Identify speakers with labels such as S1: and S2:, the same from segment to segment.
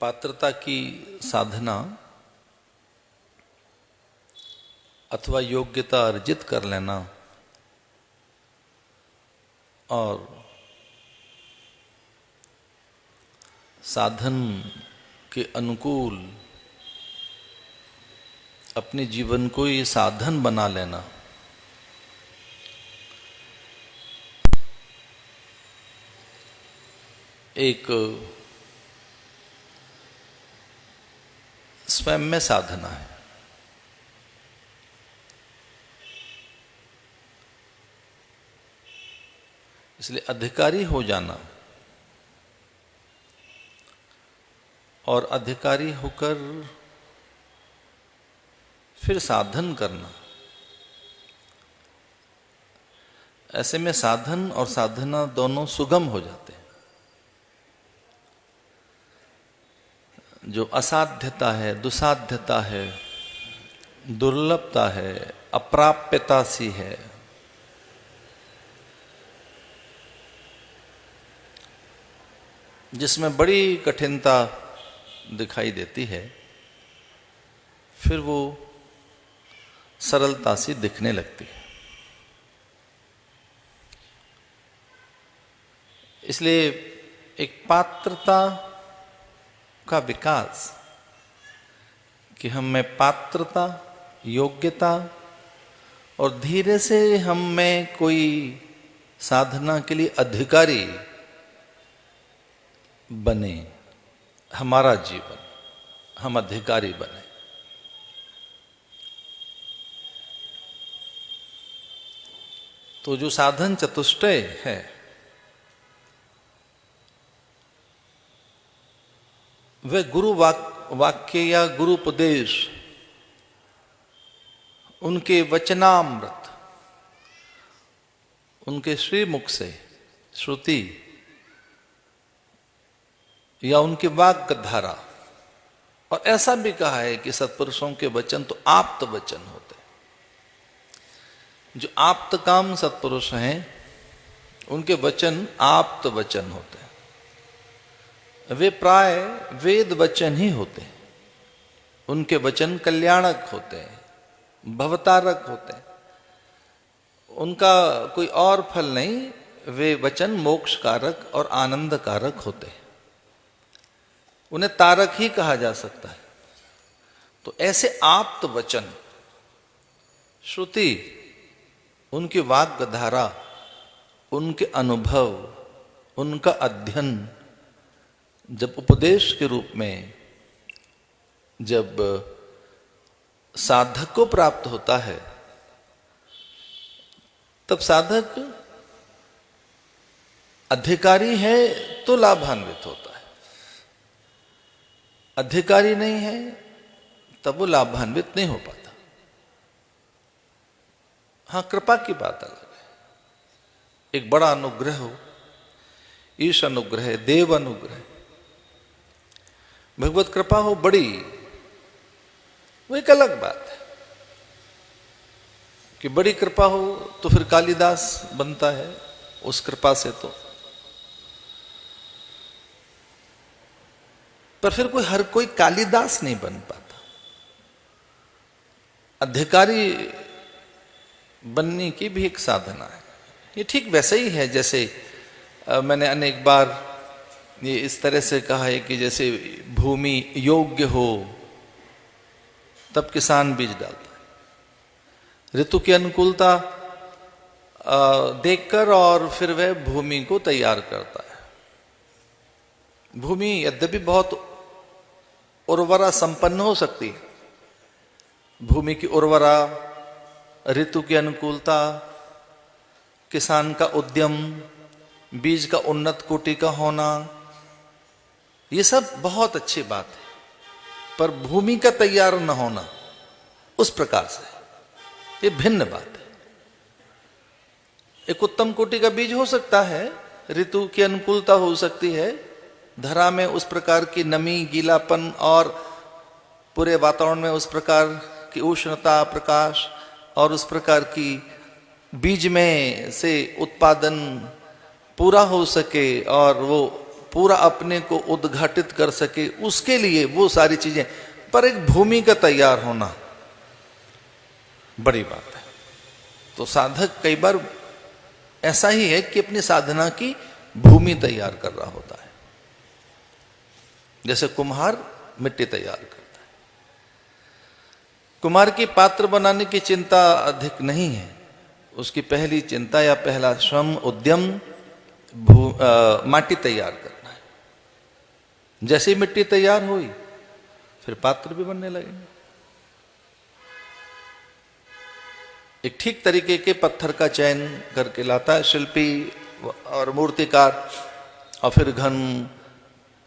S1: पात्रता की साधना अथवा योग्यता अर्जित कर लेना और साधन के अनुकूल अपने जीवन को ये साधन बना लेना, एक स्वयं में साधना है। इसलिए अधिकारी हो जाना और अधिकारी होकर फिर साधन करना, ऐसे में साधन और साधना दोनों सुगम हो जाते हैं। जो असाध्यता है, दुसाध्यता है, दुर्लभता है, अप्राप्यता सी है, जिसमें बड़ी कठिनता दिखाई देती है, फिर वो सरलता सी दिखने लगती है। इसलिए एक पात्रता का विकास कि हम में पात्रता, योग्यता और धीरे से हम में कोई साधना के लिए अधिकारी बने, हमारा जीवन हम अधिकारी बने। तो जो साधन चतुष्टय है वह गुरु वाक्य या गुरु उपदेश, उनके वचनामृत, उनके श्रीमुख से श्रुति या उनके वाक् धारा, और ऐसा भी कहा है कि सत्पुरुषों के वचन तो आप्त वचन होते हैं। जो आप्त काम सत्पुरुष हैं उनके वचन आप्त वचन होते हैं। वे प्राय वेद वचन ही होते हैं। उनके वचन कल्याणक होते हैं, भवतारक होते हैं। उनका कोई और फल नहीं, वे वचन मोक्ष कारक और आनंद कारक होते हैं। उन्हें तारक ही कहा जा सकता है। तो ऐसे आप्त वचन, श्रुति, उनकी वाक् धारा, उनके अनुभव, उनका अध्ययन जब उपदेश के रूप में जब साधक को प्राप्त होता है, तब साधक अधिकारी है तो लाभान्वित होता है, अधिकारी नहीं है तब वो लाभान्वित नहीं हो पाता। हाँ, कृपा की बात अलग है। एक बड़ा अनुग्रह हो, ईश अनुग्रह, देव अनुग्रह, भगवत कृपा हो बड़ी, वो एक अलग बात है। कि बड़ी कृपा हो तो फिर कालिदास बनता है उस कृपा से। तो पर फिर हर कोई कालिदास नहीं बन पाता। अधिकारी बनने की भी एक साधना है। ये ठीक वैसे ही है जैसे मैंने अनेक बार ये इस तरह से कहा है कि जैसे भूमि योग्य हो तब किसान बीज डालता है, ऋतु की अनुकूलता देखकर, और फिर वह भूमि को तैयार करता है। भूमि यद्यपि बहुत उर्वरा संपन्न हो सकती है, भूमि की उर्वरा, ऋतु की अनुकूलता, किसान का उद्यम, बीज का उन्नत कोटि का होना, ये सब बहुत अच्छी बात है। पर भूमि का तैयार न होना उस प्रकार से, ये भिन्न बात है। एक उत्तम कोटि का बीज हो सकता है, ऋतु की अनुकूलता हो सकती है, धरा में उस प्रकार की नमी, गीलापन और पूरे वातावरण में उस प्रकार की उष्णता, प्रकाश और उस प्रकार की बीज में से उत्पादन पूरा हो सके और वो पूरा अपने को उद्घाटित कर सके, उसके लिए वो सारी चीजें, पर एक भूमि का तैयार होना बड़ी बात है। तो साधक कई बार ऐसा ही है कि अपनी साधना की भूमि तैयार कर रहा होता है। जैसे कुम्हार मिट्टी तैयार करता है, कुम्हार की पात्र बनाने की चिंता अधिक नहीं है, उसकी पहली चिंता या पहला श्रम उद्यम माटी तैयार करना है। जैसे ही मिट्टी तैयार हुई फिर पात्र भी बनने लगेंगे। एक ठीक तरीके के पत्थर का चयन करके लाता है शिल्पी और मूर्तिकार, और फिर घन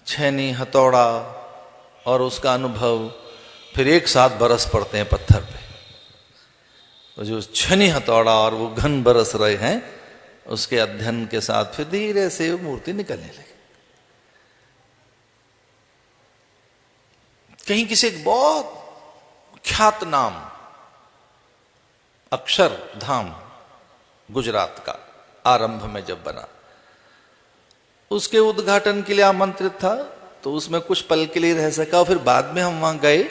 S1: छेनी हथौड़ा और उसका अनुभव, फिर एक साथ बरस पड़ते हैं पत्थर पे। तो जो छेनी हथौड़ा और वो घन बरस रहे हैं, उसके अध्ययन के साथ फिर धीरे से वो मूर्ति निकलने लगी। कहीं किसी एक बहुत ख्यात नाम अक्षरधाम गुजरात का आरंभ में जब बना, उसके उद्घाटन के लिए आमंत्रित था, तो उसमें कुछ पल के लिए रह सका, और फिर बाद में हम वहां गए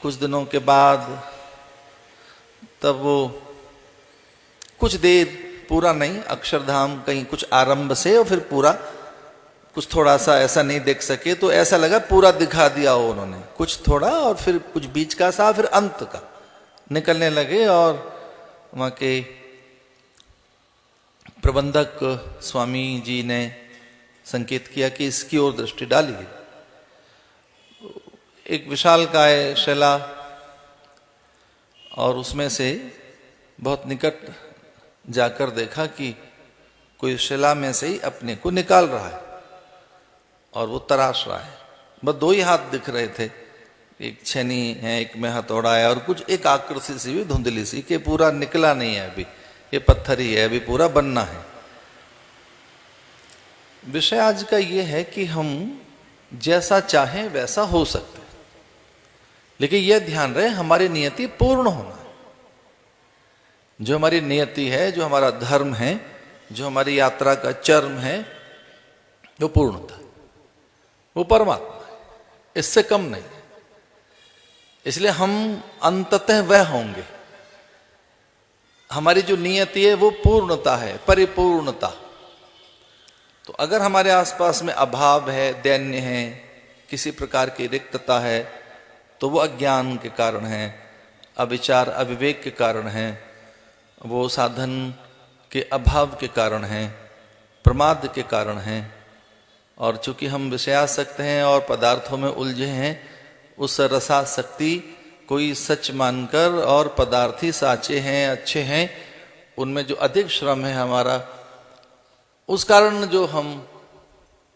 S1: कुछ दिनों के बाद। तब वो कुछ देर, पूरा नहीं, अक्षरधाम कहीं कुछ आरंभ से और फिर पूरा कुछ थोड़ा सा ऐसा नहीं देख सके, तो ऐसा लगा पूरा दिखा दिया हो उन्होंने, कुछ थोड़ा और फिर कुछ बीच का सा, फिर अंत का निकलने लगे। और वहां के प्रबंधक स्वामी जी ने संकेत किया कि इसकी ओर दृष्टि डालिए। एक विशालकाय शिला, और उसमें से बहुत निकट जाकर देखा कि कोई शिला में से ही अपने को निकाल रहा है और वो तराश रहा है। बस दो ही हाथ दिख रहे थे, एक छेनी है, एक में हथौड़ा है, और कुछ एक आकृति सी भी धुंधली सी, कि पूरा निकला नहीं है अभी, ये पत्थर ही है, अभी पूरा बनना है। विषय आज का ये है कि हम जैसा चाहें वैसा हो सकते, लेकिन यह ध्यान रहे हमारी नियति पूर्ण होना है। जो हमारी नियति है, जो हमारा धर्म है, जो हमारी यात्रा का चर्म है, वो पूर्णता, वो परमात्मा है, इससे कम नहीं। इसलिए हम अंततः वह होंगे। हमारी जो नियति है वो पूर्णता है, परिपूर्णता। तो अगर हमारे आसपास में अभाव है, दैन्य है, किसी प्रकार की रिक्तता है, तो वो अज्ञान के कारण है, अविचार अविवेक के कारण है, वो साधन के अभाव के कारण है, प्रमाद के कारण है। और चूंकि हम विषयासक्त हैं और पदार्थों में उलझे हैं, उस रसासक्ति कोई सच मानकर, और पदार्थी साचे हैं, अच्छे हैं, उनमें जो अधिक श्रम है हमारा, उस कारण जो हम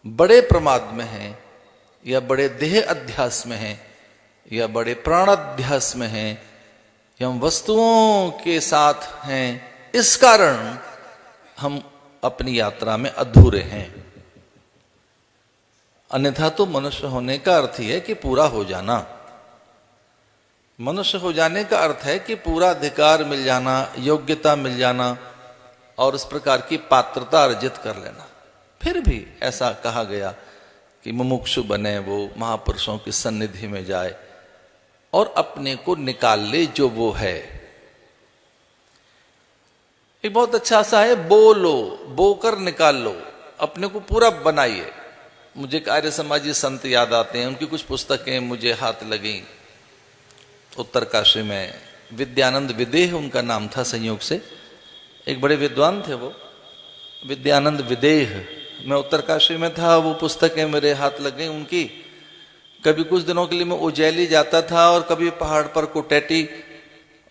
S1: बड़े प्रमाद में हैं, या बड़े देह अध्यास में हैं, या बड़े प्राण अध्यास में हैं, या हम वस्तुओं के साथ हैं, इस कारण हम अपनी यात्रा में अधूरे हैं। अन्यथा तो मनुष्य होने का अर्थ ही है कि पूरा हो जाना। मनुष्य हो जाने का अर्थ है कि पूरा अधिकार मिल जाना, योग्यता मिल जाना, और इस प्रकार की पात्रता अर्जित कर लेना। फिर भी ऐसा कहा गया कि मुमुक्षु बने, वो महापुरुषों की सन्निधि में जाए और अपने को निकाल ले जो वो है। एक बहुत अच्छा सा है, बोलो, बोकर निकाल लो, अपने को पूरा बनाइए। मुझे आर्य समाजी संत याद आते हैं, उनकी कुछ पुस्तकें मुझे हाथ लगी। उत्तरकाशी में विद्यानंद विदेह उनका नाम था, संयोग से एक बड़े विद्वान थे वो, विद्यानंद विदेह। मैं उत्तरकाशी में था, वो पुस्तकें मेरे हाथ लग गई उनकी। कभी कुछ दिनों के लिए मैं उज्जैली जाता था, और कभी पहाड़ पर कोटेटी,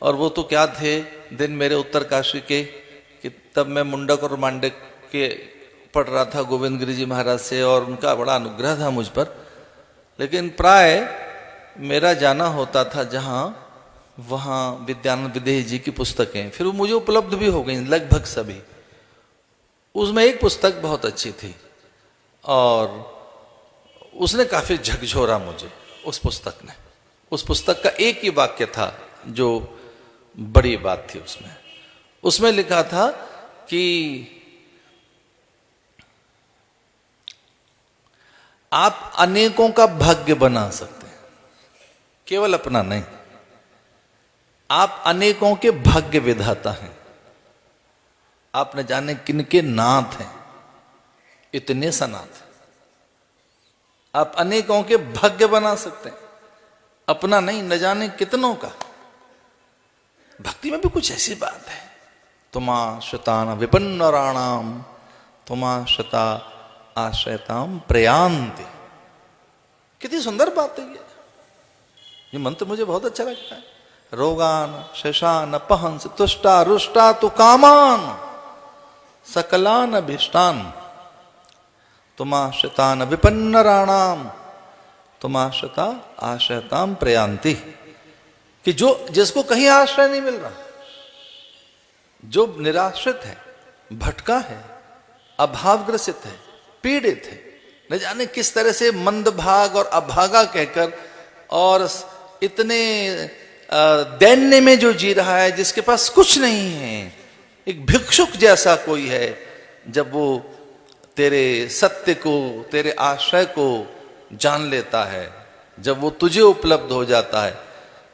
S1: और वो तो क्या थे दिन मेरे उत्तरकाशी के, कि तब मैं मुंडक और मांडक के पढ़ रहा था गोविंद गिरी जी महाराज से, और उनका बड़ा अनुग्रह था मुझ पर। लेकिन प्राय मेरा जाना होता था जहाँ, वहाँ विद्यानंद विदेह जी की पुस्तकें फिर वो मुझे उपलब्ध भी हो गई लगभग सभी। उसमें एक पुस्तक बहुत अच्छी थी, और उसने काफी झकझोरा मुझे, उस पुस्तक ने। उस पुस्तक का एक ही वाक्य था जो बड़ी बात थी उसमें। उसमें लिखा था कि आप अनेकों का भाग्य बना सकते हैं, केवल अपना नहीं। आप अनेकों के भाग्य विधाता हैं। आप न जाने किनके नाथ हैं, इतने सनाथ हैं। आप अनेकों के भाग्य बना सकते हैं, अपना नहीं, न जाने कितनों का। भक्ति में भी कुछ ऐसी बात है, तुमाश्रितान विपन्नराणाम तुमाश्रिता आश्रयताम प्रयांति। कितनी सुंदर बात है ये मंत्र मुझे बहुत अच्छा लगता है। रोगान शेषान पहंस तुष्टा रुष्टा तु कामान सकलान अभिष्टान तुमाश्रितान विपन्नराणाम तुमाश्रिता आश्रयताम प्रयांति। कि जो जिसको कहीं आश्रय नहीं मिल रहा, जो निराश्रित है, भटका है, अभावग्रसित है, पीड़ित है, न जाने किस तरह से मंदभाग और अभागा कहकर और इतने दैन्य में जो जी रहा है, जिसके पास कुछ नहीं है, एक भिक्षुक जैसा कोई है, जब वो तेरे सत्य को, तेरे आश्रय को जान लेता है, जब वो तुझे उपलब्ध हो जाता है,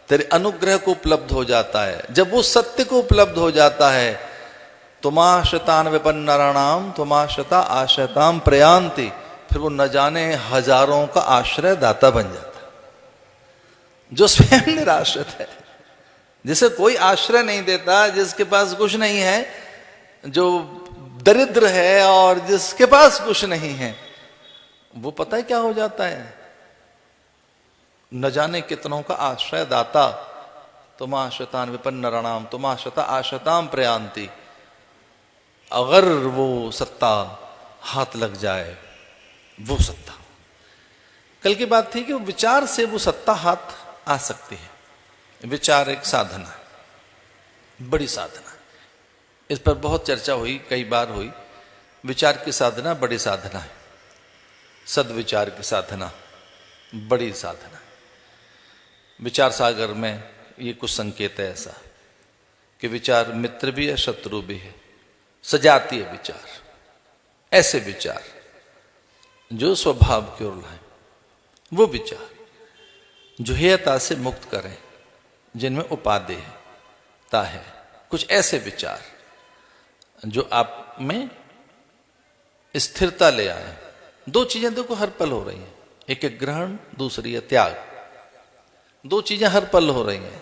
S1: तेरे अनुग्रह को उपलब्ध हो जाता है, जब वो सत्य को उपलब्ध हो जाता है, तुमाश्रितान विपन्नराणाम तुमाश्रिता आश्रयताम प्रयांति, फिर वो न जाने हजारों का आश्रय दाता बन जाता है। जो स्वयं निराश्रित है, जिसे कोई आश्रय नहीं देता, जिसके पास कुछ नहीं है, जो दरिद्र है और जिसके पास कुछ नहीं है, वो पता है क्या हो जाता है? न जाने कितनों का आश्रय दाता। तुमाश्रितान विपन्नराणाम तुमाश्रिता आश्रयताम प्रयांति। अगर वो सत्ता हाथ लग जाए, वो सत्ता, कल की बात थी कि वो विचार से वो सत्ता हाथ आ सकती है। विचार एक साधना है, बड़ी साधना है। इस पर बहुत चर्चा हुई, कई बार हुई। विचार की साधना बड़ी साधना है, सद्विचार की साधना बड़ी साधना है। विचार सागर में ये कुछ संकेत है ऐसा कि विचार मित्र भी है, शत्रु भी है, सजातीय विचार, ऐसे विचार जो स्वभाव की ओर लाए, वो विचार जो हेयता से मुक्त करें, जिनमें उपादेयता है, कुछ ऐसे विचार जो आप में स्थिरता ले आए। दो चीजें देखो हर पल हो रही हैं, एक है ग्रहण, दूसरी है त्याग। दो चीजें हर पल हो रही हैं,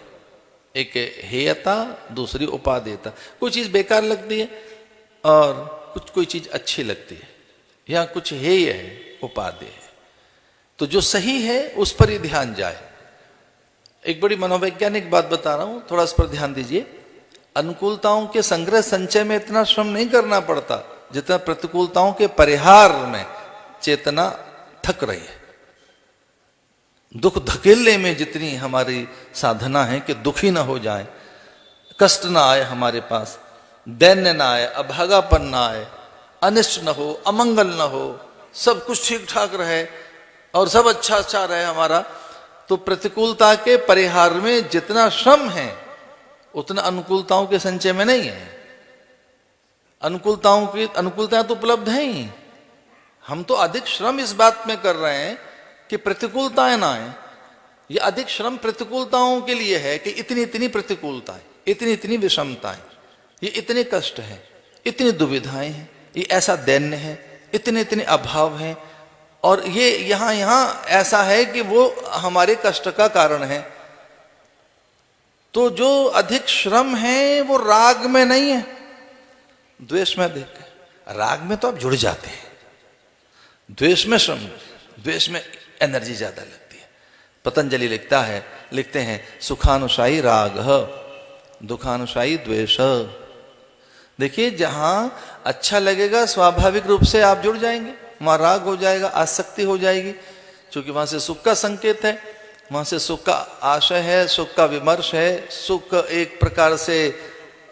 S1: एक है हेयता, दूसरी उपादेयता। कोई चीज बेकार लगती है और कोई चीज अच्छी लगती है, या कुछ हेय है, उपादेय है। तो जो सही है उस पर ही ध्यान जाए। एक बड़ी मनोवैज्ञानिक बात बता रहा हूं, थोड़ा इस पर ध्यान दीजिए। अनुकूलताओं के संग्रह संचय में इतना श्रम नहीं करना पड़ता जितना प्रतिकूलताओं के परिहार में चेतना थक रही है। दुख धकेलने में जितनी हमारी साधना है कि दुखी ना हो जाए, कष्ट ना आए हमारे पास, दैन्य ना आए, अभागापन ना आए, अनिष्ट न हो, अमंगल न हो, सब कुछ ठीक ठाक रहे और सब अच्छा अच्छा रहे हमारा, तो प्रतिकूलता के परिहार में जितना श्रम है उतना अनुकूलताओं के संचय में नहीं है। अनुकूलताएं तो उपलब्ध हैं ही, हम तो अधिक श्रम इस बात में कर रहे हैं कि प्रतिकूलताएं ना आए। ये अधिक श्रम प्रतिकूलताओं के लिए है कि इतनी इतनी प्रतिकूलताएं, इतनी इतनी विषमताएं, ये इतने कष्ट हैं, इतनी दुविधाएं हैं, ये ऐसा दैन्य है, इतने इतने अभाव हैं, और ये यहां ऐसा है कि वो हमारे कष्ट का कारण है। तो जो अधिक श्रम है वो राग में नहीं है, द्वेष में अधिक है। राग में तो आप जुड़ जाते हैं, द्वेष में श्रम, द्वेष में एनर्जी ज्यादा लगती है। पतंजलि लिखते हैं सुखानुशायी राग दुखानुशायी द्वेष। देखिए जहां अच्छा लगेगा स्वाभाविक रूप से आप जुड़ जाएंगे, वहां राग हो जाएगा, आसक्ति हो जाएगी, क्योंकि वहां से सुख का संकेत है, वहां से सुख का आशय है, सुख का विमर्श है, सुख एक प्रकार से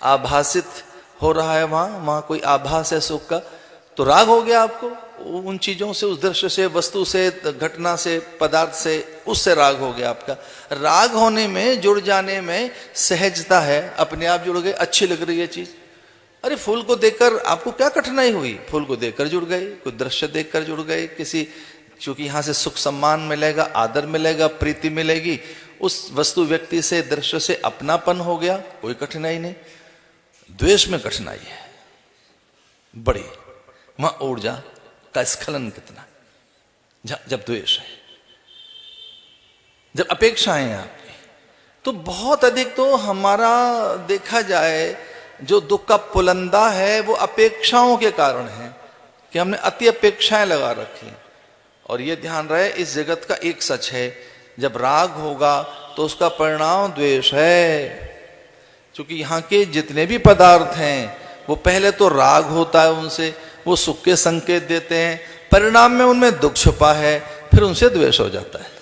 S1: आभासित हो रहा है, वहां कोई आभास है सुख का, तो राग हो गया आपको उन चीजों से, उस दृश्य से, वस्तु से, घटना से, पदार्थ से, उससे राग हो गया आपका। राग होने में, जुड़ जाने में सहजता है, अपने आप जुड़ गए, अच्छी लग रही है चीज। अरे फूल को देखकर आपको क्या कठिनाई हुई, फूल को देखकर जुड़ गए, कोई दृश्य देखकर जुड़ गए, किसी क्योंकि यहां से सुख सम्मान मिलेगा, आदर मिलेगा, प्रीति मिलेगी, उस वस्तु व्यक्ति से, दृश्य से अपनापन हो गया, कोई कठिनाई नहीं। द्वेष में कठिनाई है बड़ी, वहां ऊर्जा का स्खलन कितना जब द्वेष है, जब अपेक्षाएं हैं आपकी, तो बहुत अधिक तो हमारा देखा जाए जो दुख का पुलंदा है वो अपेक्षाओं के कारण है कि हमने अति अपेक्षाएं लगा रखी। और ये ध्यान रहे, इस जगत का एक सच है, जब राग होगा तो उसका परिणाम द्वेष है। क्योंकि यहाँ के जितने भी पदार्थ हैं वो पहले तो राग होता है उनसे, वो सुख के संकेत देते हैं, परिणाम में उनमें दुख छुपा है, फिर उनसे द्वेष हो जाता है।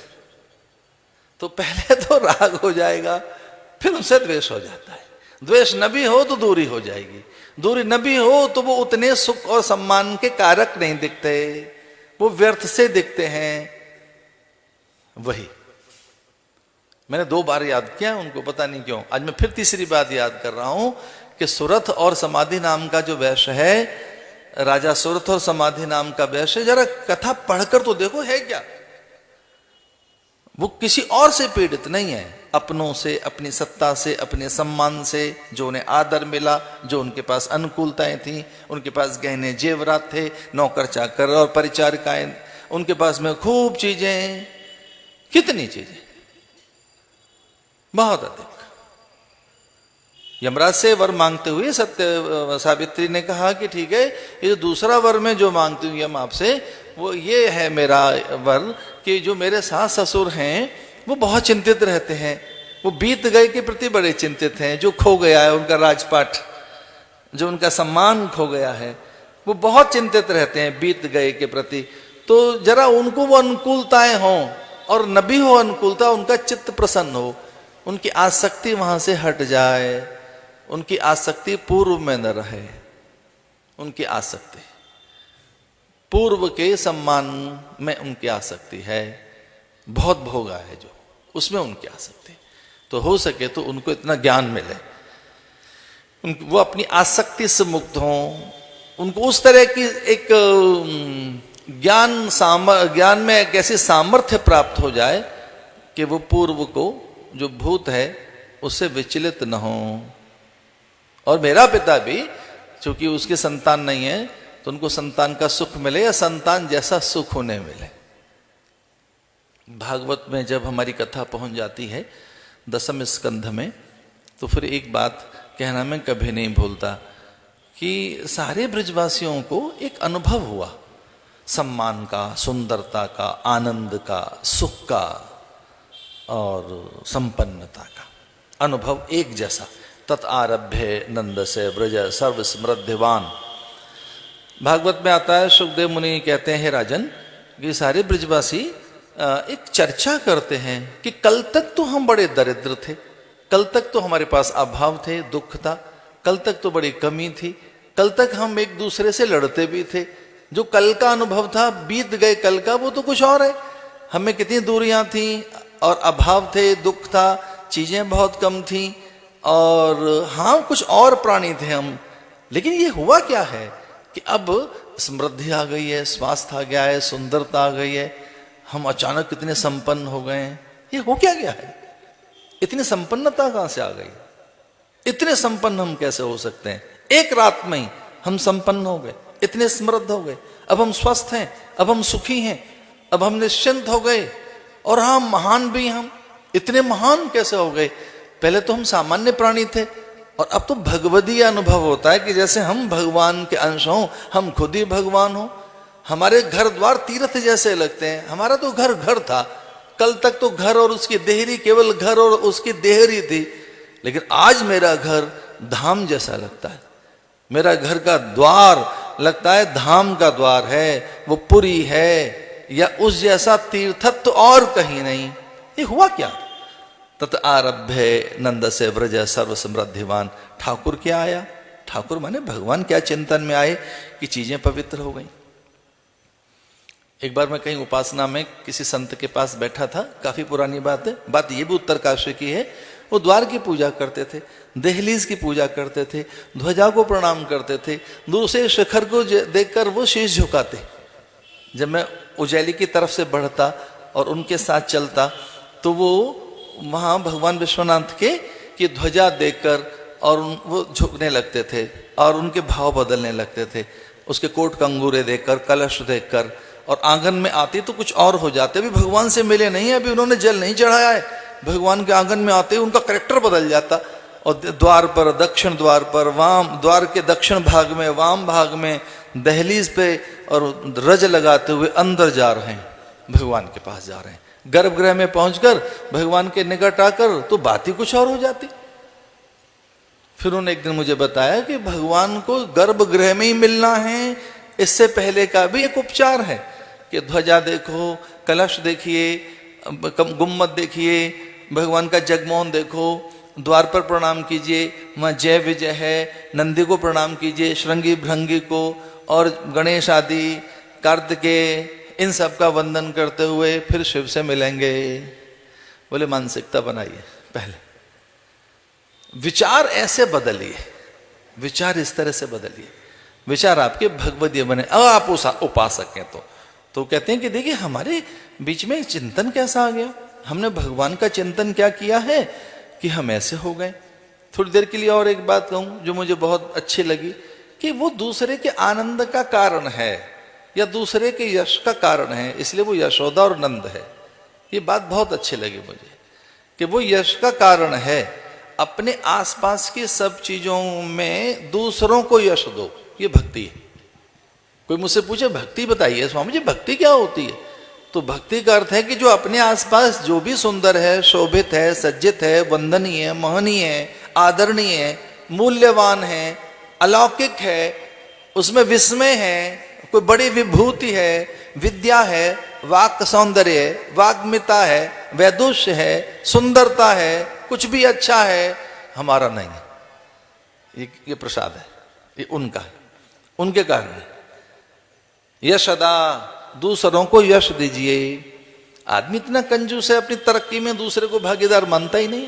S1: तो पहले तो राग हो जाएगा, फिर उनसे द्वेष हो जाता है। द्वेष न भी हो तो दूरी हो जाएगी, दूरी न भी हो तो वो उतने सुख और सम्मान के कारक नहीं दिखते, वो व्यर्थ से दिखते हैं। वही मैंने 2 बार याद किया, उनको पता नहीं क्यों, आज मैं फिर तीसरी बात याद कर रहा हूं कि सुरथ और समाधि नाम का जो वैश्य है, राजा सुरथ और समाधि नाम का वैश्य, जरा कथा पढ़कर तो देखो है क्या। वो किसी और से पीड़ित नहीं है, अपनों से, अपनी सत्ता से, अपने सम्मान से, जो उन्हें आदर मिला, जो उनके पास अनुकूलताएं थी, उनके पास गहने जेवरात थे, नौकर चाकर और परिचारिकाएं, उनके पास में खूब चीजें, कितनी चीजें, बहुत अधिक। यमराज से वर मांगते हुए सत्य सावित्री ने कहा कि ठीक है, ये जो दूसरा वर मैं जो मांगती हूँ यम आपसे, वो ये है मेरा वर कि जो मेरे सास ससुर हैं वो बहुत चिंतित रहते हैं, वो बीत गए के प्रति बड़े चिंतित हैं, जो खो गया है उनका राजपाट, जो उनका सम्मान खो गया है, वो बहुत चिंतित रहते हैं बीत गए के प्रति। तो जरा उनको वो अनुकूलताएं हों, और न भी हो अनुकूलता, उनका चित्त प्रसन्न हो, उनकी आसक्ति वहां से हट जाए, उनकी आसक्ति पूर्व में न रहे, उनकी आसक्ति पूर्व के सम्मान में उनकी आसक्ति है, बहुत भोगा है जो, उसमें उनकी आसक्ति। तो हो सके तो उनको इतना ज्ञान मिले, वो अपनी आसक्ति से मुक्त हों, उनको उस तरह की एक ज्ञान में एक ऐसी सामर्थ्य प्राप्त हो जाए कि वो पूर्व को, जो भूत है, उससे विचलित न हो। और मेरा पिता भी, चूंकि उसकी संतान नहीं है, तो उनको संतान का सुख मिले या संतान जैसा सुख उन्हें मिले। भागवत में जब हमारी कथा पहुंच जाती है 10वें स्कंध में, तो फिर एक बात कहना मैं कभी नहीं भूलता कि सारे ब्रजवासियों को एक अनुभव हुआ सम्मान का, सुंदरता का, आनंद का, सुख का और संपन्नता का अनुभव एक जैसा। तत् आरभ्य नंद से ब्रज सर्व समृद्धिवान। भागवत में आता है, सुखदेव मुनि कहते हैं, हे राजन, कि सारे ब्रजवासी एक चर्चा करते हैं कि कल तक तो हम बड़े दरिद्र थे, कल तक तो हमारे पास अभाव थे, दुख था, कल तक तो बड़ी कमी थी, कल तक हम एक दूसरे से लड़ते भी थे। जो कल का अनुभव था, बीत गए कल का, वो तो कुछ और है। हमें कितनी दूरियां थी और अभाव थे, दुख था, चीजें बहुत कम थी, और हाँ कुछ और प्राणी थे हम। लेकिन ये हुआ क्या है कि अब समृद्धि आ गई है, स्वास्थ्य आ गया है, सुंदरता आ गई है, हम अचानक कितने संपन्न हो गए हैं। ये हो क्या गया है? इतनी संपन्नता कहां से आ गई? इतने संपन्न हम कैसे हो सकते हैं? एक रात में ही हम संपन्न हो गए, इतने समृद्ध हो गए, अब हम स्वस्थ हैं, अब हम सुखी हैं, अब हम निश्चिंत हो गए, और हाँ महान भी। हम इतने महान कैसे हो गए? पहले तो हम सामान्य प्राणी थे, और अब तो भगवदीय अनुभव होता है कि जैसे हम भगवान के अंश हों, हम खुद ही भगवान हो। हमारे घर द्वार तीर्थ जैसे लगते हैं। हमारा तो घर घर था, कल तक तो घर और उसकी देहरी, केवल घर और उसकी देहरी थी, लेकिन आज मेरा घर धाम जैसा लगता है। मेरा घर का द्वार लगता है धाम का द्वार है, वो पुरी है, या उस जैसा तीर्थत्व और कहीं नहीं। ये हुआ क्या? तत् आरभ्य नंद से ब्रज सर्व समृद्धिवान। ठाकुर क्या आया? ठाकुर माने भगवान क्या चिंतन में आए कि चीजें पवित्र हो गई। एक बार मैं कहीं उपासना में किसी संत के पास बैठा था, काफी पुरानी बात है, बात ये भी उत्तरकाशी की है। वो द्वार की पूजा करते थे, दहलीज की पूजा करते थे, ध्वजा को प्रणाम करते थे, दूर से शिखर को देखकर वो शीश झुकाते। जब मैं उजैली की तरफ से बढ़ता और उनके साथ चलता, तो वो वहां भगवान विश्वनाथ के की ध्वजा देखकर और वो झुकने लगते थे और उनके भाव बदलने लगते थे, उसके कोट कंगूरे देखकर, कलश देखकर। और आंगन में आते तो कुछ और हो जाते, अभी भगवान से मिले नहीं, अभी उन्होंने जल नहीं चढ़ाया है, भगवान के आंगन में आते उनका कैरेक्टर बदल जाता। और द्वार पर, दक्षिण द्वार पर, वाम द्वार के दक्षिण भाग में, वाम भाग में, दहलीज पे और रज लगाते हुए अंदर जा रहे हैं, भगवान के पास जा रहे हैं। गर्भगृह में पहुंचकर भगवान के निकट आकर तो बात ही कुछ और हो जाती। फिर उन्होंने एक दिन मुझे बताया कि भगवान को गर्भगृह में ही मिलना है, इससे पहले का भी एक उपचार है कि ध्वजा देखो, कलश देखिए, गुम्मत देखिए, भगवान का जगमोहन देखो, द्वार पर प्रणाम कीजिए, वहाँ जय विजय है, नंदी को प्रणाम कीजिए, श्रृंगी भृंगी को, और गणेश आदि, कार्तिकेय, इन सब का वंदन करते हुए फिर शिव से मिलेंगे। बोले मानसिकता बनाइए, पहले विचार ऐसे बदलिए, विचार इस तरह से बदलिए, विचार आपके भगवदीय बने। अब आप उपासक हैं तो कहते हैं कि देखिए हमारे बीच में चिंतन कैसा आ गया, हमने भगवान का चिंतन क्या किया है कि हम ऐसे हो गए। थोड़ी देर के लिए और एक बात कहूं जो मुझे बहुत अच्छी लगी, कि वो दूसरे के आनंद का कारण है या दूसरे के यश का कारण है, इसलिए वो यशोदा और नंद है। ये बात बहुत अच्छी लगी मुझे कि वो यश का कारण है, अपने आसपास की सब चीजों में दूसरों को यश दो, ये भक्ति है। कोई मुझसे पूछे भक्ति बताइए स्वामी जी, भक्ति क्या होती है? तो भक्ति का अर्थ है कि जो अपने आसपास जो भी सुंदर है, शोभित है, सज्जित है, वंदनीय है, महनीय है, आदरणीय है, मूल्यवान है, अलौकिक है, उसमें विस्मय है, कोई बड़ी विभूति है, विद्या है, वाक सौंदर्य है, वाग्मिता है, वैदुष्य है, सुंदरता है, कुछ भी अच्छा है, हमारा नहीं है, ये प्रसाद है, ये उनका है, उनके कारण है। यशदा, दूसरों को यश दीजिए। आदमी इतना कंजूस है, अपनी तरक्की में दूसरे को भागीदार मानता ही नहीं,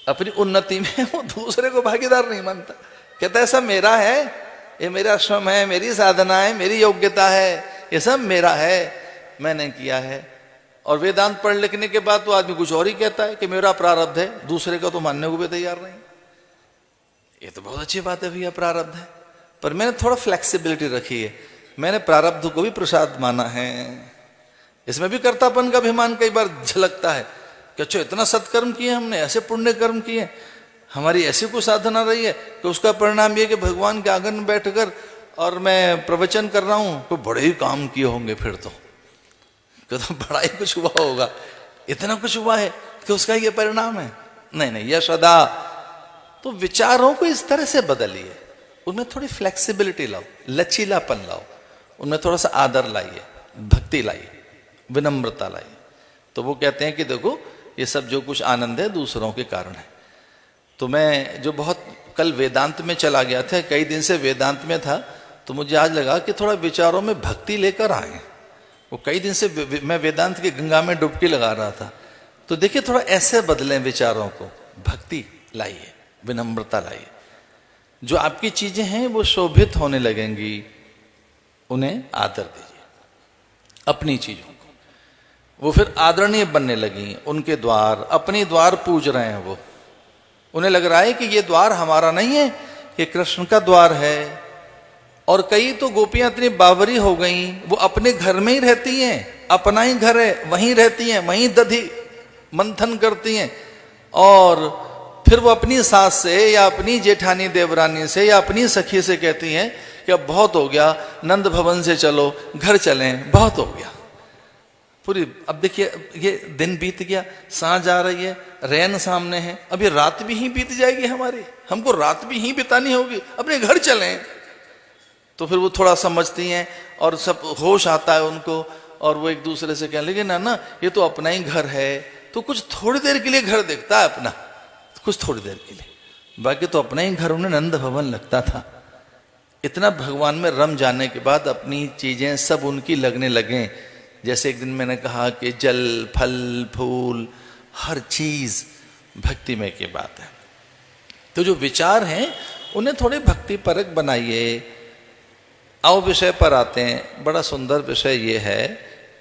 S1: अपनी उन्नति में वो दूसरे को भागीदार नहीं मानता। कहता है सब मेरा है, ये मेरा श्रम है, मेरी साधना है, मेरी योग्यता है, ये सब मेरा है, मैंने किया है। और वेदांत पढ़ लिखने के बाद तो आदमी कुछ और ही कहता है कि मेरा प्रारब्ध है, दूसरे का तो मानने को भी तैयार नहीं। ये तो बहुत अच्छी बात है भैया, प्रारब्ध है, पर मैंने थोड़ा फ्लेक्सिबिलिटी रखी है, मैंने प्रारब्ध को भी प्रसाद माना है। इसमें भी कर्तापन का अभिमान कई बार झलकता है कि अच्छा इतना सत्कर्म किए हमने, ऐसे पुण्य कर्म किए, हमारी ऐसी कोई साधना रही है कि उसका परिणाम ये कि भगवान के आंगन में बैठकर और मैं प्रवचन कर रहा हूं तो बड़े ही काम किए होंगे, फिर तो बड़ा ही कुछ हुआ होगा, इतना कुछ हुआ है कि उसका ये परिणाम है। नहीं नहीं, यशदा। तो विचारों को इस तरह से बदलिए, उनमें थोड़ी फ्लेक्सिबिलिटी लाओ, लचीलापन लाओ, उनमें थोड़ा सा आदर लाइए, भक्ति लाइए, विनम्रता लाइए। तो वो कहते हैं कि देखो ये सब जो कुछ आनंद है दूसरों के कारण है। तो मैं जो बहुत कल वेदांत में चला गया था, कई दिन से वेदांत में था, तो मुझे आज लगा कि थोड़ा विचारों में भक्ति लेकर आए। वो कई दिन से मैं वेदांत की गंगा में डुबकी लगा रहा था, तो देखिए थोड़ा ऐसे बदलें विचारों को, भक्ति लाइए, विनम्रता लाइए। जो आपकी चीजें हैं वो शोभित होने लगेंगी, उन्हें आदर दीजिए अपनी चीजों को, वो फिर आदरणीय बनने लगी। उनके द्वार, अपने द्वार पूज रहे हैं वो, उन्हें लग रहा है कि ये द्वार हमारा नहीं है, ये कृष्ण का द्वार है। और कई तो गोपियां इतनी बावरी हो गई, वो अपने घर में ही रहती हैं, अपना ही घर है, वहीं रहती हैं, वहीं दधि मंथन करती हैं, और फिर वो अपनी सास से या अपनी जेठानी देवरानी से या अपनी सखी से कहती हैं कि अब बहुत हो गया, नंद भवन से चलो, घर चलें, बहुत हो गया पूरी। अब देखिए ये दिन बीत गया, सांझ आ रही है, रैन सामने है, अब ये रात भी ही बीत जाएगी हमारी, हमको रात भी ही बितानी होगी, अपने घर चलें। तो फिर वो थोड़ा समझती हैं और सब होश आता है उनको, और वो एक दूसरे से कहने लगे ना ये तो अपना ही घर है। तो कुछ थोड़ी देर के लिए घर दिखता है अपना, कुछ थोड़ी देर के लिए, बाकी तो अपना ही घर उन्हें नंद भवन लगता था। इतना भगवान में रम जाने के बाद अपनी चीजें सब उनकी लगने लगे। जैसे एक दिन मैंने कहा कि जल, फल, फूल, हर चीज भक्तिमय की बात है। तो जो विचार हैं उन्हें थोड़े भक्ति परक बनाइए, आओ विषय पर आते हैं। बड़ा सुंदर विषय ये है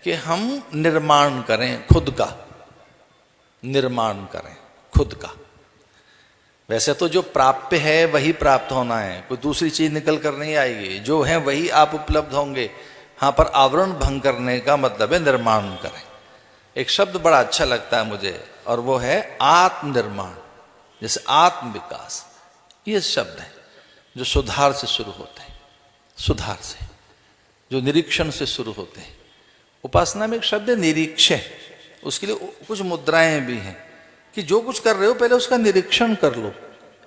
S1: कि हम निर्माण करें, खुद का निर्माण करें, खुद का। वैसे तो जो प्राप्य है वही प्राप्त होना है, कोई दूसरी चीज निकल कर नहीं आएगी, जो है वही आप उपलब्ध होंगे। हाँ, पर आवरण भंग करने का मतलब है निर्माण करें। एक शब्द बड़ा अच्छा लगता है मुझे, और वो है आत्मनिर्माण, जैसे आत्म विकास। ये शब्द है जो सुधार से शुरू होते हैं, सुधार से, जो निरीक्षण से शुरू होते हैं। उपासना में एक शब्द है निरीक्षय, उसके लिए कुछ मुद्राएं भी हैं कि जो कुछ कर रहे हो पहले उसका निरीक्षण कर लो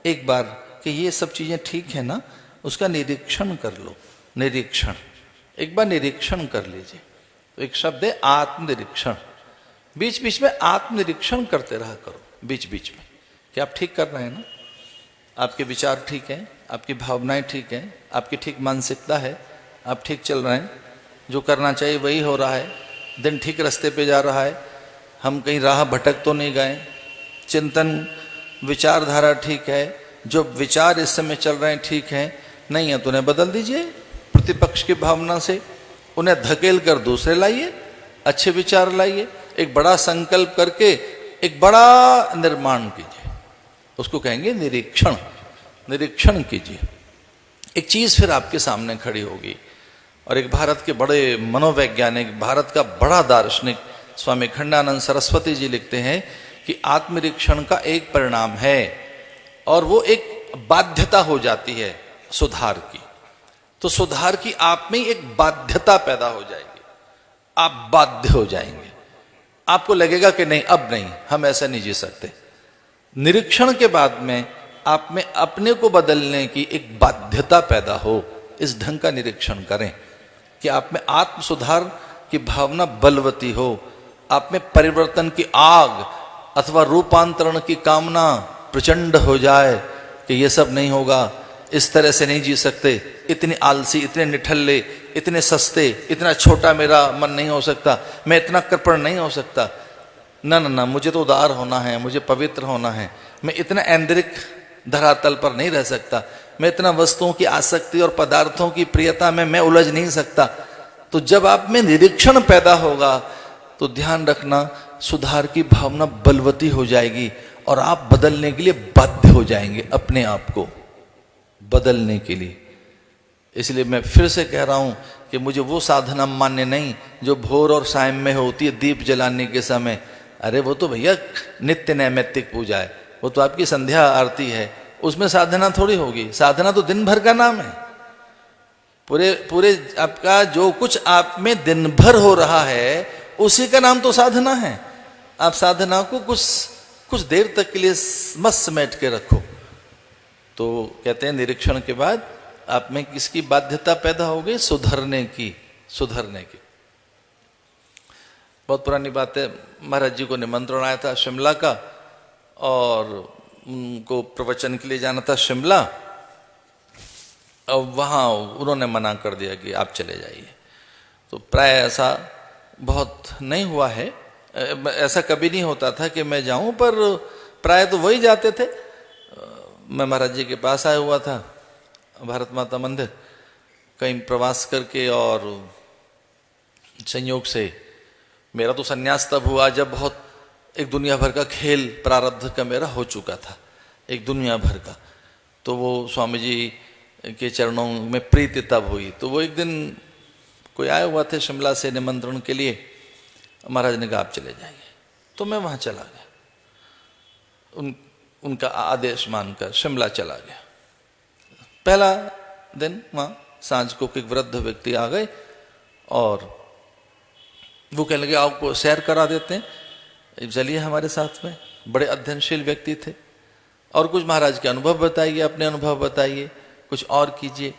S1: एक बार, कि ये सब चीजें ठीक है ना, उसका निरीक्षण कर लो। निरीक्षण, एक बार निरीक्षण कर लीजिए। तो एक शब्द है आत्मनिरीक्षण। बीच बीच में आत्मनिरीक्षण करते रहा करो, बीच बीच में, कि आप ठीक कर रहे हैं ना, आपके विचार ठीक हैं, आपकी भावनाएं ठीक हैं, आपकी ठीक मानसिकता है, आप ठीक चल रहे हैं, जो करना चाहिए वही हो रहा है, दिन ठीक रास्ते पे जा रहा है, हम कहीं राह भटक तो नहीं गए, चिंतन विचारधारा ठीक है, जो विचार इस समय चल रहे हैं ठीक है, नहीं है तो उन्हें बदल दीजिए प्रतिपक्ष की भावना से, उन्हें धकेल कर दूसरे लाइए, अच्छे विचार लाइए, एक बड़ा संकल्प करके एक बड़ा निर्माण कीजिए, उसको कहेंगे निरीक्षण। निरीक्षण कीजिए, एक चीज फिर आपके सामने खड़ी होगी। और एक भारत के बड़े मनोवैज्ञानिक, भारत का बड़ा दार्शनिक स्वामी खंडानंद सरस्वती जी लिखते हैं कि आत्मनिरीक्षण का एक परिणाम है, और वो एक बाध्यता हो जाती है सुधार की। तो सुधार की आप में एक बाध्यता पैदा हो जाएगी, आप बाध्य हो जाएंगे, आपको लगेगा कि नहीं, अब नहीं, हम ऐसा नहीं जी सकते। निरीक्षण के बाद में आप में अपने को बदलने की एक बाध्यता पैदा हो, इस ढंग का निरीक्षण करें कि आप में आत्म सुधार की भावना बलवती हो, आप में परिवर्तन की आग अथवा रूपांतरण की कामना प्रचंड हो जाए कि ये सब नहीं होगा, इस तरह से नहीं जी सकते, इतनी आलसी, इतने निठल्ले, इतने सस्ते, इतना छोटा मेरा मन नहीं हो सकता, मैं इतना कृपण नहीं हो सकता, ना ना ना, मुझे तो उदार होना है, मुझे पवित्र होना है, मैं इतना ऐन्द्रिक धरातल पर नहीं रह सकता, मैं इतना वस्तुओं की आसक्ति और पदार्थों की प्रियता में मैं उलझ नहीं सकता। तो जब आप में निरीक्षण पैदा होगा तो ध्यान रखना, सुधार की भावना बलवती हो जाएगी और आप बदलने के लिए बाध्य हो जाएंगे, अपने आप को बदलने के लिए। इसलिए मैं फिर से कह रहा हूं कि मुझे वो साधना मान्य नहीं जो भोर और सायं में होती है दीप जलाने के समय। अरे वो तो भैया नित्य नैमित्तिक पूजा है, वो तो आपकी संध्या आरती है, उसमें साधना थोड़ी होगी। साधना तो दिन भर का नाम है, पूरे आपका जो कुछ आप में दिन भर हो रहा है उसी का नाम तो साधना है। आप साधना को कुछ देर तक के लिए मत समेट के रखो। तो कहते हैं निरीक्षण के बाद आप में किसकी बाध्यता पैदा हो गई? सुधरने की। बहुत पुरानी बात है, महाराज जी को निमंत्रण आया था शिमला का, और उनको प्रवचन के लिए जाना था शिमला, और वहाँ उन्होंने मना कर दिया कि आप चले जाइए। तो प्राय ऐसा बहुत नहीं हुआ है, ऐसा कभी नहीं होता था कि मैं जाऊं, पर प्राय तो वही जाते थे। मैं महाराज जी के पास आया हुआ था भारत माता मंदिर, कहीं प्रवास करके, और संयोग से मेरा तो संन्यास तब हुआ जब बहुत एक दुनिया भर का खेल प्रारब्ध का मेरा हो चुका था, एक दुनिया भर का। तो वो स्वामी जी के चरणों में प्रीति तब हुई। तो वो एक दिन कोई आए हुआ थे शिमला से निमंत्रण के लिए, महाराज ने कहा आप चले जाइए। तो मैं वहाँ चला गया, उनका आदेश मानकर शिमला चला गया। पहला दिन वहाँ सांझ को एक वृद्ध व्यक्ति आ गए और वो कहने लगे आपको सैर करा देते हैं, चलिए हमारे साथ में। बड़े अध्ययनशील व्यक्ति थे, और कुछ महाराज के अनुभव बताइए, अपने अनुभव बताइए, कुछ और कीजिए।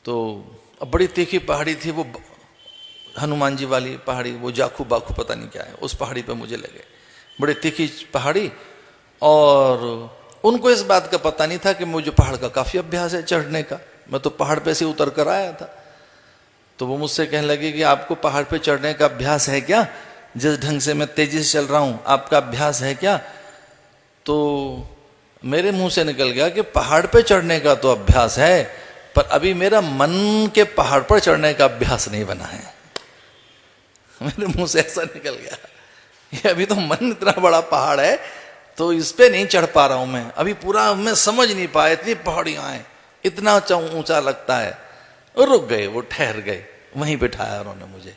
S1: तो अब बड़ी तीखी पहाड़ी थी वो, हनुमान जी वाली पहाड़ी, वो जाखू बाखू पता नहीं क्या है, उस पहाड़ी पे मुझे लगे, बड़ी तीखी पहाड़ी। और उनको इस बात का पता नहीं था कि मुझे पहाड़ का काफी अभ्यास है चढ़ने का, मैं तो पहाड़ पे से उतर कर आया था। तो वो मुझसे कहने लगे कि आपको पहाड़ पे चढ़ने का अभ्यास है क्या? जिस ढंग से मैं तेजी से चल रहा हूं आपका अभ्यास है क्या? तो मेरे मुंह से निकल गया कि पहाड़ पे चढ़ने का तो अभ्यास है, पर अभी मेरा मन के पहाड़ पर चढ़ने का अभ्यास नहीं बना है। मेरे मुंह से ऐसा निकल गया, ये अभी तो मन इतना बड़ा पहाड़ है तो इस पे नहीं चढ़ पा रहा हूं मैं, अभी पूरा मैं समझ नहीं पाया, इतनी पहाड़ियां हैं, इतना ऊंचा लगता है। और रुक गए, वो ठहर गए, वहीं बिठाया उन्होंने मुझे।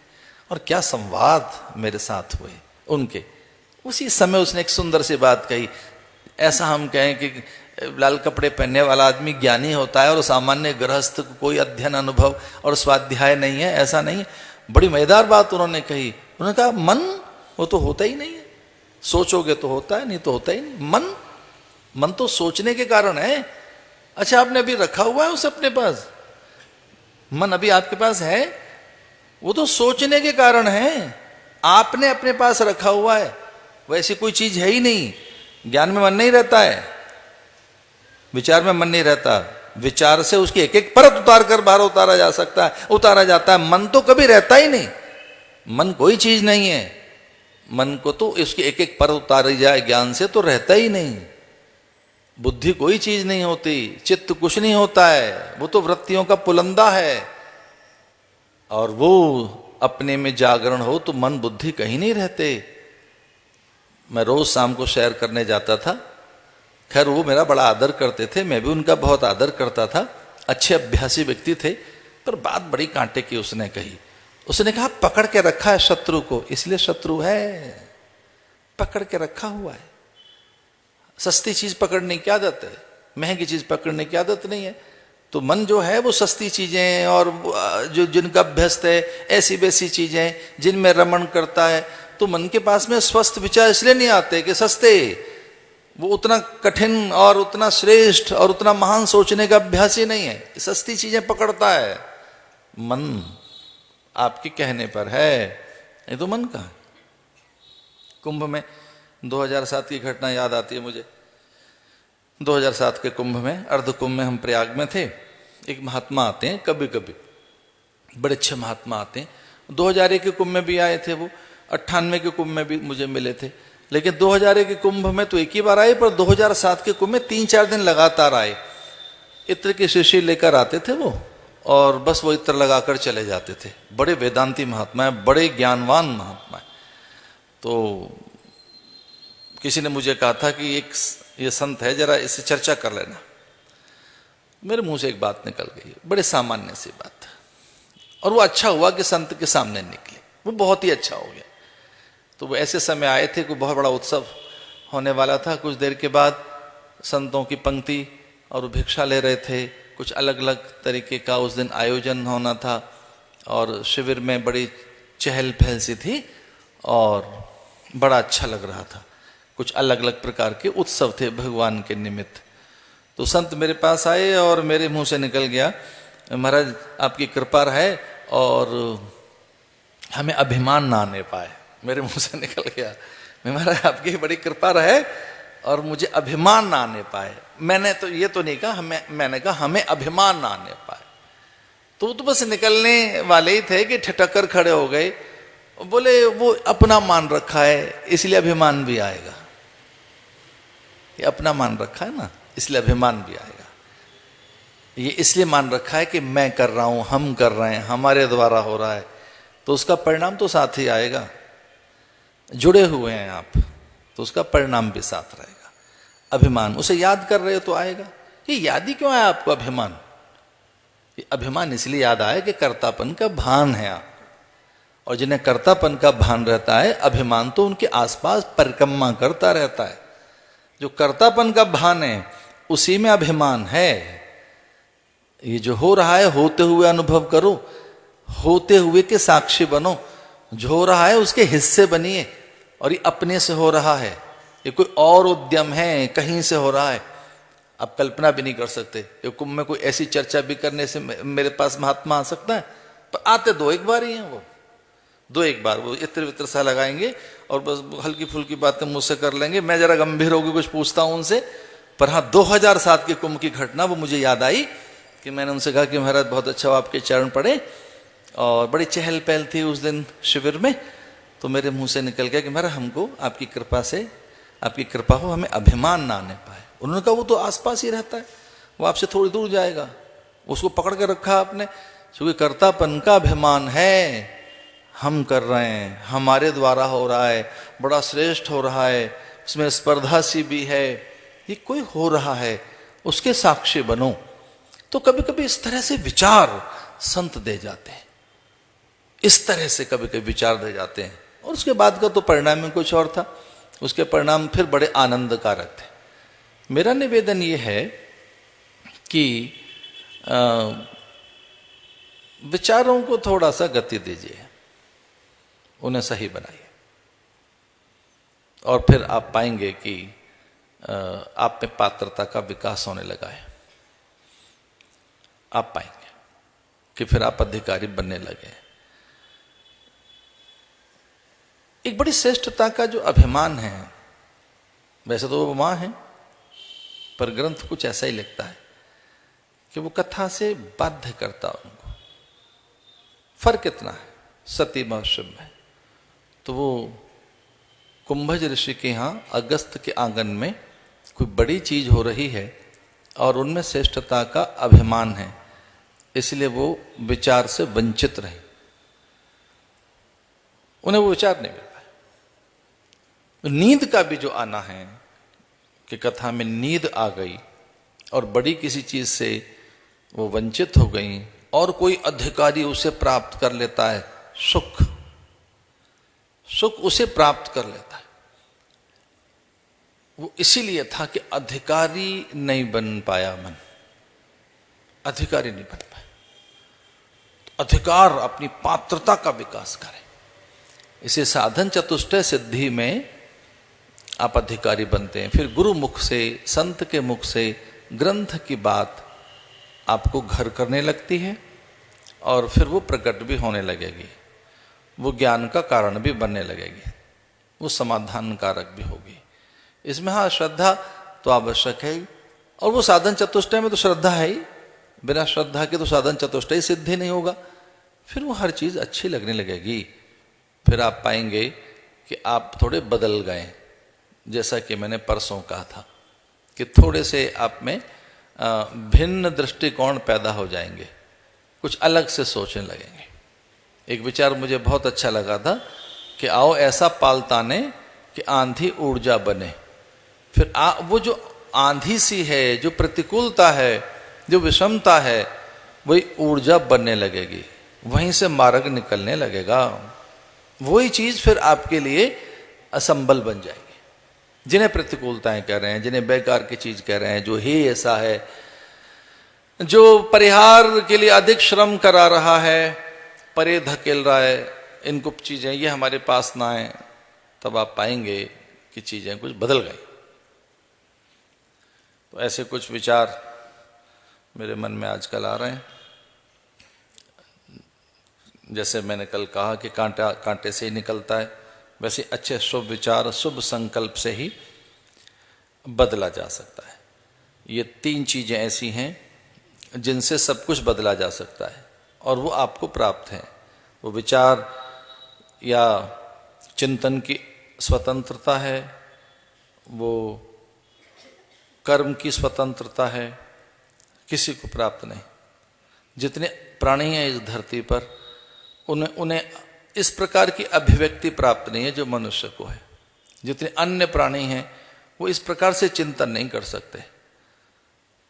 S1: और क्या संवाद मेरे साथ हुए उनके। उसी समय उसने एक सुंदर सी बात कही। ऐसा हम कहें कि लाल कपड़े पहनने वाला आदमी ज्ञानी होता है और सामान्य गृहस्थ को कोई अध्ययन अनुभव और स्वाध्याय नहीं है, ऐसा नहीं है। बड़ी मजेदार बात उन्होंने कही। उन्होंने कहा मन वो तो होता ही नहीं है, सोचोगे तो होता है, नहीं तो होता ही नहीं। मन तो सोचने के कारण है। अच्छा, आपने अभी रखा हुआ है उसे अपने पास, मन अभी आपके पास है, वो तो सोचने के कारण है। आपने अपने पास रखा हुआ है, वैसी कोई चीज है ही नहीं। ज्ञान में मन नहीं रहता है, विचार में मन नहीं रहता। विचार से उसकी एक एक परत उतार कर बाहर उतारा जा सकता है, उतारा जाता है। मन तो कभी रहता ही नहीं। मन कोई चीज नहीं है। मन को तो उसकी एक एक परत उतारी जाए ज्ञान से तो रहता ही नहीं। बुद्धि कोई चीज नहीं होती, चित्त कुछ नहीं होता है, वो तो वृत्तियों का पुलंदा है। और वो अपने में जागरण हो तो मन बुद्धि कहीं नहीं रहते। मैं रोज शाम को सैर करने जाता था। खैर वो मेरा बड़ा आदर करते थे, मैं भी उनका बहुत आदर करता था। अच्छे अभ्यासी व्यक्ति थे। पर बात बड़ी कांटे की उसने कही। उसने कहा पकड़ के रखा है शत्रु को, इसलिए शत्रु है, पकड़ के रखा हुआ है। सस्ती चीज पकड़ने की आदत है, महंगी चीज पकड़ने की आदत नहीं है। तो मन जो है वो सस्ती चीजें और जो जिनका अभ्यस्त है ऐसी वैसी चीजें जिनमें रमण करता है, तो मन के पास में स्वस्थ विचार इसलिए नहीं आते कि सस्ते, वो उतना कठिन और उतना श्रेष्ठ और उतना महान सोचने का अभ्यास ही नहीं है, सस्ती चीजें पकड़ता है। मन आपके कहने पर है, ये तो मन का है। कुंभ में 2007 की घटना याद आती है मुझे। 2007 के कुंभ में, अर्ध कुंभ में हम प्रयाग में थे। एक महात्मा आते हैं कभी कभी, बड़े अच्छे महात्मा आते हैं। 2001 के कुंभ में भी आए थे वो, 98 के कुंभ में भी मुझे मिले थे। लेकिन 2001 के कुंभ में तो एक ही बार आए, पर 2007 के कुंभ में 3-4 दिन लगातार आए। इत्र की शीशी लेकर आते थे वो, और बस वो इत्र लगाकर चले जाते थे। बड़े वेदांती महात्मा है, बड़े ज्ञानवान महात्मा है। तो किसी ने मुझे कहा था कि एक ये संत है, जरा इससे चर्चा कर लेना। मेरे मुंह से एक बात निकल गई, बड़े सामान्य सी बात, और वो अच्छा हुआ कि संत के सामने निकले, वो बहुत ही अच्छा हो गया। तो वो ऐसे समय आए थे, कोई बहुत बड़ा उत्सव होने वाला था। कुछ देर के बाद संतों की पंक्ति और वो भिक्षा ले रहे थे। कुछ अलग अलग तरीके का उस दिन आयोजन होना था, और शिविर में बड़ी चहल पहल सी थी और बड़ा अच्छा लग रहा था। कुछ अलग अलग प्रकार के उत्सव थे भगवान के निमित्त। तो संत मेरे पास आए और मेरे मुंह से निकल गया, महाराज आपकी कृपा है और हमें अभिमान ना आने पाए। मेरे मुंह से निकल गया, महाराज आपकी बड़ी कृपा रहे और मुझे अभिमान ना आने पाए। मैंने तो ये तो नहीं कहा, मैंने कहा हमें अभिमान ना आने पाए। तो बस निकलने वाले ही थे कि ठिठक कर खड़े हो गए। बोले वो अपना मान रखा है इसलिए अभिमान भी आएगा। ये अपना मान रखा है ना, इसलिए अभिमान भी आएगा। ये इसलिए मान रखा है कि मैं कर रहा हूं, हम कर रहे हैं, हमारे द्वारा हो रहा है, तो उसका परिणाम तो साथ ही आएगा। जुड़े हुए हैं आप तो उसका परिणाम भी साथ रहेगा। अभिमान, उसे याद कर रहे हो तो आएगा। ये याद ही क्यों आया आपको अभिमान? ये अभिमान इसलिए याद आया कि कर्तापन का भान है आपको, और जिन्हें कर्तापन का भान रहता है, अभिमान तो उनके आसपास परिक्रमा करता रहता है। जो कर्तापन का भान है उसी में अभिमान है। ये जो हो रहा है होते हुए अनुभव करो, होते हुए के साक्षी बनो। जो हो रहा है उसके हिस्से बनिए, और ये अपने से हो रहा है, ये कोई और उद्यम है, कहीं से हो रहा है। आप कल्पना भी नहीं कर सकते। ये कुंभ में कोई ऐसी चर्चा भी करने से मेरे पास महात्मा आ सकता है, पर आते 2-1 बार ही हैं वो। 2-1 बार वो इत्र वित्र सा लगाएंगे और बस हल्की फुल्की बातें मुझसे कर लेंगे। मैं जरा गंभीर होकर कुछ पूछता हूं उनसे। पर हाँ, 2007 के कुंभ की घटना वो मुझे याद आई कि मैंने उनसे कहा कि महाराज बहुत अच्छा हुआ आपके चरण पड़े, और बड़ी चहल पहल थी उस दिन शिविर में। तो मेरे मुंह से निकल गया कि महाराज हमको आपकी कृपा से, आपकी कृपा हो, हमें अभिमान ना आने पाए। उन्होंने कहा वो तो आसपास ही रहता है, वो आपसे थोड़ी दूर जाएगा, उसको पकड़ के रखा आपने, क्योंकि कर्तापन का अभिमान है, हम कर रहे हैं, हमारे द्वारा हो रहा है, बड़ा श्रेष्ठ हो रहा है, उसमें स्पर्धा सी भी है, ये कोई हो रहा है, उसके साक्षी बनो। तो कभी कभी इस तरह से विचार संत दे जाते हैं, इस तरह से कभी कभी विचार दे जाते हैं। और उसके बाद का तो परिणाम में कुछ और था, उसके परिणाम फिर बड़े आनंदकारक थे। मेरा निवेदन ये है कि विचारों को थोड़ा सा गति दीजिए, उन्हें सही बनाइए, और फिर आप पाएंगे कि आप में पात्रता का विकास होने लगा है। आप पाएंगे कि फिर आप अधिकारी बनने लगे। एक बड़ी श्रेष्ठता का जो अभिमान है, वैसे तो वो मां है, पर ग्रंथ कुछ ऐसा ही लिखता है कि वो कथा से बाध्य करता उनको। फर्क इतना है सती में और शिव में। तो वो कुंभज ऋषि के यहाँ अगस्त के आंगन में कोई बड़ी चीज हो रही है और उनमें श्रेष्ठता का अभिमान है, इसलिए वो विचार से वंचित रहे, उन्हें वो विचार नहीं मिल पाया। नींद का भी जो आना है कि कथा में नींद आ गई और बड़ी किसी चीज से वो वंचित हो गई, और कोई अधिकारी उसे प्राप्त कर लेता है, सुख उसे प्राप्त कर लेता है। वो इसीलिए था कि अधिकारी नहीं बन पाया मन, अधिकारी नहीं बन पाया। तो अधिकार अपनी पात्रता का विकास करे, इसे साधन चतुष्टय सिद्धि में आप अधिकारी बनते हैं। फिर गुरु मुख से, संत के मुख से ग्रंथ की बात आपको घर करने लगती है, और फिर वो प्रकट भी होने लगेगी, वो ज्ञान का कारण भी बनने लगेगी, वो समाधान कारक भी होगी। इसमें हाँ श्रद्धा तो आवश्यक है, और वो साधन चतुष्टय में तो श्रद्धा है ही, बिना श्रद्धा के तो साधन चतुष्टय सिद्ध ही नहीं होगा। फिर वो हर चीज अच्छी लगने लगेगी। फिर आप पाएंगे कि आप थोड़े बदल गए, जैसा कि मैंने परसों कहा था कि थोड़े से आप में भिन्न दृष्टिकोण पैदा हो जाएंगे, कुछ अलग से सोचने लगेंगे। एक विचार मुझे बहुत अच्छा लगा था कि आओ ऐसा पाल ताने कि आंधी ऊर्जा बने। फिर वो जो आंधी सी है, जो प्रतिकूलता है, जो विषमता है, वही ऊर्जा बनने लगेगी, वहीं से मार्ग निकलने लगेगा। वही चीज फिर आपके लिए असंबल बन जाएगी। जिन्हें प्रतिकूलताएं कह रहे हैं, जिन्हें बेकार की चीज कह रहे हैं, जो ही ऐसा है, जो परिहार के लिए अधिक श्रम करा रहा है, परे धकेल रहा है, इनको चीजें ये हमारे पास ना आए, तब आप पाएंगे कि चीजें कुछ बदल गई। तो ऐसे कुछ विचार मेरे मन में आजकल आ रहे हैं। जैसे मैंने कल कहा कि कांटा कांटे से ही निकलता है, वैसे अच्छे शुभ विचार शुभ संकल्प से ही बदला जा सकता है। ये 3 चीजें ऐसी हैं जिनसे सब कुछ बदला जा सकता है, और वो आपको प्राप्त है। वो विचार या चिंतन की स्वतंत्रता है, वो कर्म की स्वतंत्रता है, किसी को प्राप्त नहीं। जितने प्राणी हैं इस धरती पर, उन्हें इस प्रकार की अभिव्यक्ति प्राप्त नहीं है जो मनुष्य को है। जितने अन्य प्राणी हैं वो इस प्रकार से चिंतन नहीं कर सकते।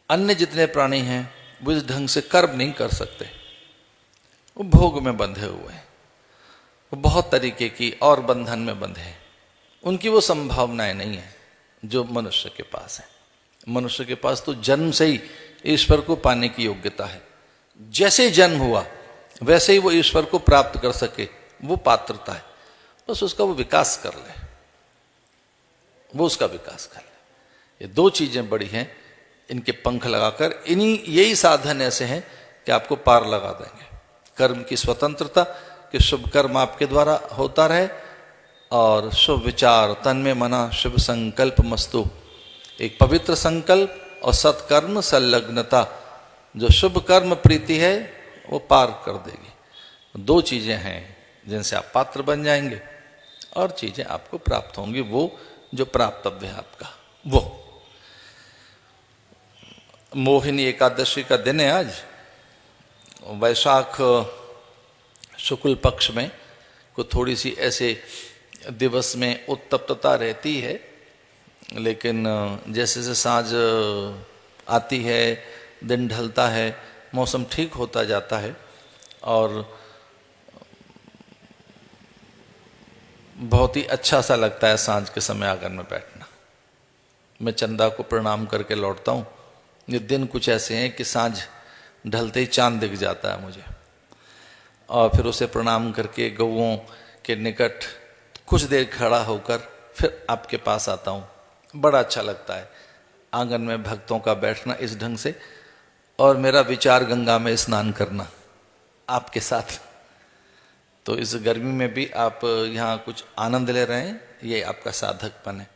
S1: अन्य जितने प्राणी हैं वो इस ढंग से कर्म नहीं कर सकते, वो भोग में बंधे हुए हैं, वो बहुत तरीके की और बंधन में बंधे हैं। उनकी वो संभावनाएं नहीं है जो मनुष्य के पास है। मनुष्य के पास तो जन्म से ही ईश्वर को पाने की योग्यता है। जैसे जन्म हुआ वैसे ही वो ईश्वर को प्राप्त कर सके, वो पात्रता है। बस उसका वो विकास कर ले, वो उसका विकास कर ले। ये 2 चीजें बड़ी हैं, इनके पंख लगाकर यही साधन ऐसे हैं कि आपको पार लगा देंगे। कर्म की स्वतंत्रता कि शुभ कर्म आपके द्वारा होता रहे, और शुभ विचार तन में मना शुभ संकल्प मस्तु, एक पवित्र संकल्प और सत्कर्म संलग्नता, जो शुभ कर्म प्रीति है वो पार कर देगी। 2 चीजें हैं जिनसे आप पात्र बन जाएंगे, और चीजें आपको प्राप्त होंगी, वो जो प्राप्तव्य है आपका। वो मोहिनी एकादशी का दिन है आज, वैशाख शुक्ल पक्ष में को थोड़ी सी ऐसे दिवस में उत्तप्तता रहती है, लेकिन जैसे जैसे सांझ आती है, दिन ढलता है, मौसम ठीक होता जाता है और बहुत ही अच्छा सा लगता है सांझ के समय आंगन में बैठना। मैं चंदा को प्रणाम करके लौटता हूँ। ये दिन कुछ ऐसे हैं कि सांझ ढलते ही चांद दिख जाता है मुझे, और फिर उसे प्रणाम करके गौओं के निकट कुछ देर खड़ा होकर फिर आपके पास आता हूँ। बड़ा अच्छा लगता है आंगन में भक्तों का बैठना इस ढंग से, और मेरा विचार गंगा में स्नान करना आपके साथ। तो इस गर्मी में भी आप यहाँ कुछ आनंद ले रहे हैं, ये आपका साधकपन है।